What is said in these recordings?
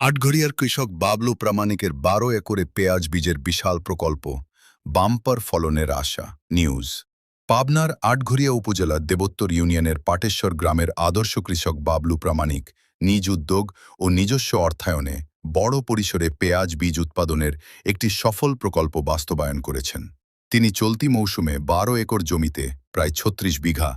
আটঘরিয়ার কৃষক বাবলু প্রামাণিকের ১২ একরে পেঁয়াজ বীজের বিশাল প্রকল্প, বাম্পার ফলনের আশা। নিউজ। পাবনার আটঘরিয়া উপজেলার দেবোত্তর ইউনিয়নের পাটেশ্বর গ্রামের আদর্শ কৃষক বাবলু প্রামাণিক নিজ উদ্যোগ ও নিজস্ব অর্থায়নে বড় পরিসরে পেঁয়াজ বীজ উৎপাদনের একটি সফল প্রকল্প বাস্তবায়ন করেছেন। তিনি চলতি মৌসুমে ১২ একর জমিতে প্রায় ৩৬ বিঘা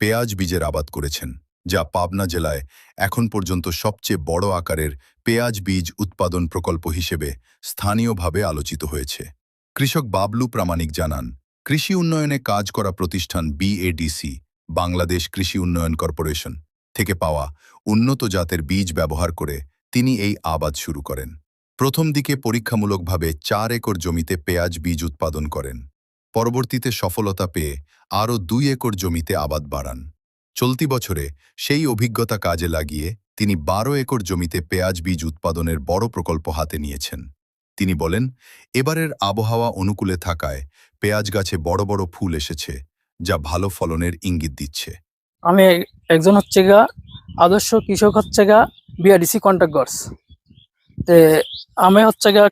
পেঁয়াজ বীজের আবাদ করেছেন, যা পাবনা জেলায় এখন পর্যন্ত সবচেয়ে বড় আকারের পেঁয়াজ বীজ উৎপাদন প্রকল্প হিসেবে স্থানীয়ভাবে আলোচিত হয়েছে। কৃষক বাবলু প্রামাণিক জানান, কৃষি উন্নয়নে কাজ করা প্রতিষ্ঠান BADC বাংলাদেশ কৃষি উন্নয়ন কর্পোরেশন থেকে পাওয়া উন্নত জাতের বীজ ব্যবহার করে তিনি এই আবাদ শুরু করেন। প্রথম দিকে পরীক্ষামূলকভাবে ৪ একর জমিতে পেঁয়াজ বীজ উৎপাদন করেন। পরবর্তীতে সফলতা পেয়ে আরও ২ একর জমিতে আবাদ বাড়ান। চলতি বছরে সেই অভিজ্ঞতা কাজে লাগিয়ে তিনি ১২ একর জমিতে পেঁয়াজ বীজ উৎপাদনের বড় প্রকল্প হাতে নিয়েছেন। তিনি বলেন, এবারের আবহাওয়া অনুকূলে থাকায় পেঁয়াজ গাছে বড় বড় ফুল এসেছে, যা ভালো ফলনের ইঙ্গিত দিচ্ছে। আমি একজন আদর্শ কৃষক BADC কন্ট্রাক্টস। আমি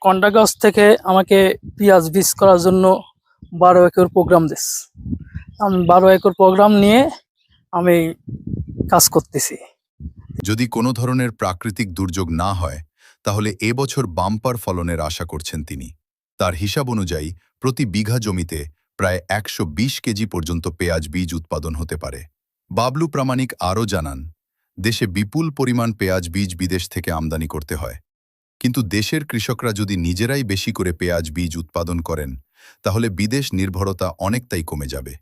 কন্ট্রাক্টস থেকে আমাকে পেঁয়াজ বীজ করার জন্য ১২ একর প্রোগ্রাম দিস। আমি ১২ একর প্রোগ্রাম নিয়ে আমি কাজ করতেছি। যদি কোনো ধরনের প্রাকৃতিক দুর্যোগ না হয়, তাহলে এবছর বাম্পার ফলনের আশা করছেন তিনি। তার হিসাব অনুযায়ী প্রতি বিঘা জমিতে প্রায় ১২০ কেজি পর্যন্ত পেঁয়াজ বীজ উৎপাদন হতে পারে। বাবলু প্রামাণিক আরও জানান, দেশে বিপুল পরিমাণ পেঁয়াজ বীজ বিদেশ থেকে আমদানি করতে হয়, কিন্তু দেশের কৃষকরা যদি নিজেরাই বেশি করে পেঁয়াজ বীজ উৎপাদন করেন, তাহলে বিদেশ নির্ভরতা অনেকটাই কমে যাবে।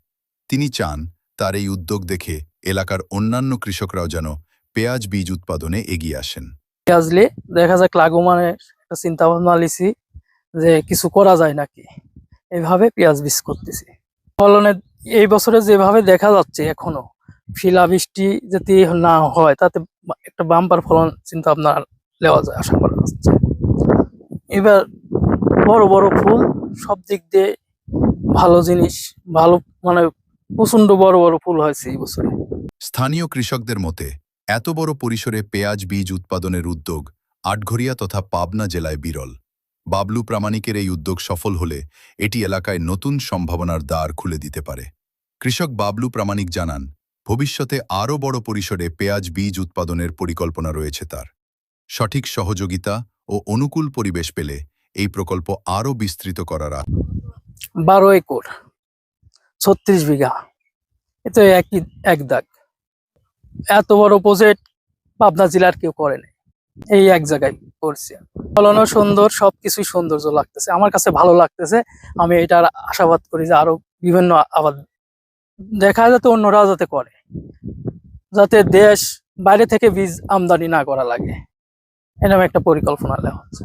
তিনি চান তার এই উদ্যোগ দেখে এলাকার অন্যান্য কৃষকরাও যেন পেঁয়াজ বীজ উৎপাদনে এগিয়ে আসেন। পেঁয়াজলে দেখা যাক লাগোমানের একটা চিন্তা ভাবনা লিছি যে কিছু করা যায় নাকি, এইভাবে পেঁয়াজ বীজ করতেছি। ফলনে এই বছরে যেভাবে দেখা যাচ্ছে এখনো শিলাবৃষ্টি যদি না হয়, তাতে একটা বাম্পার ফলন চিন্তা ভাবনা নেওয়া যায়, আশা করা যাচ্ছে। এবার বড় বড় ফুল, সব দিক দিয়ে ভালো জিনিস, ভালো প্রচন্ড বড় বড় ফুল হয়েছে এই বছরে। স্থানীয় কৃষকদের মতে এত বড় পরিসরে পেঁয়াজ বীজ উৎপাদনের উদ্যোগ আটঘরিয়া তথা পাবনা জেলায় বিরল। বাবলু প্রামাণিকের এই উদ্যোগ সফল হলে এটি এলাকায় নতুন সম্ভাবনার দ্বার খুলে দিতে পারে। কৃষক বাবলু প্রামাণিক জানান, ভবিষ্যতে আরও বড় পরিসরে পেঁয়াজ বীজ উৎপাদনের পরিকল্পনা রয়েছে তার। সঠিক সহযোগিতা ও অনুকূল পরিবেশ পেলে এই প্রকল্প আরও বিস্তৃত করার ১২ একর ৩৬ বিঘা, এতে এক দাগ। এত বড় প্রজেক্ট পাবনা জেলার কেউ করে নাই, এই এক জায়গায় করছে। ফলনও সুন্দর, সবকিছুই সৌন্দর্য লাগতেছে, আমার কাছে ভালো লাগতেছে। আমি এটার আশাবাদ করি যে আরো বিভিন্ন আবাদ দেখা যাতে অন্যরাও যাতে করে, যাতে দেশ বাইরে থেকে বীজ আমদানি না করা লাগে, এরকম একটা পরিকল্পনা নেওয়া হচ্ছে।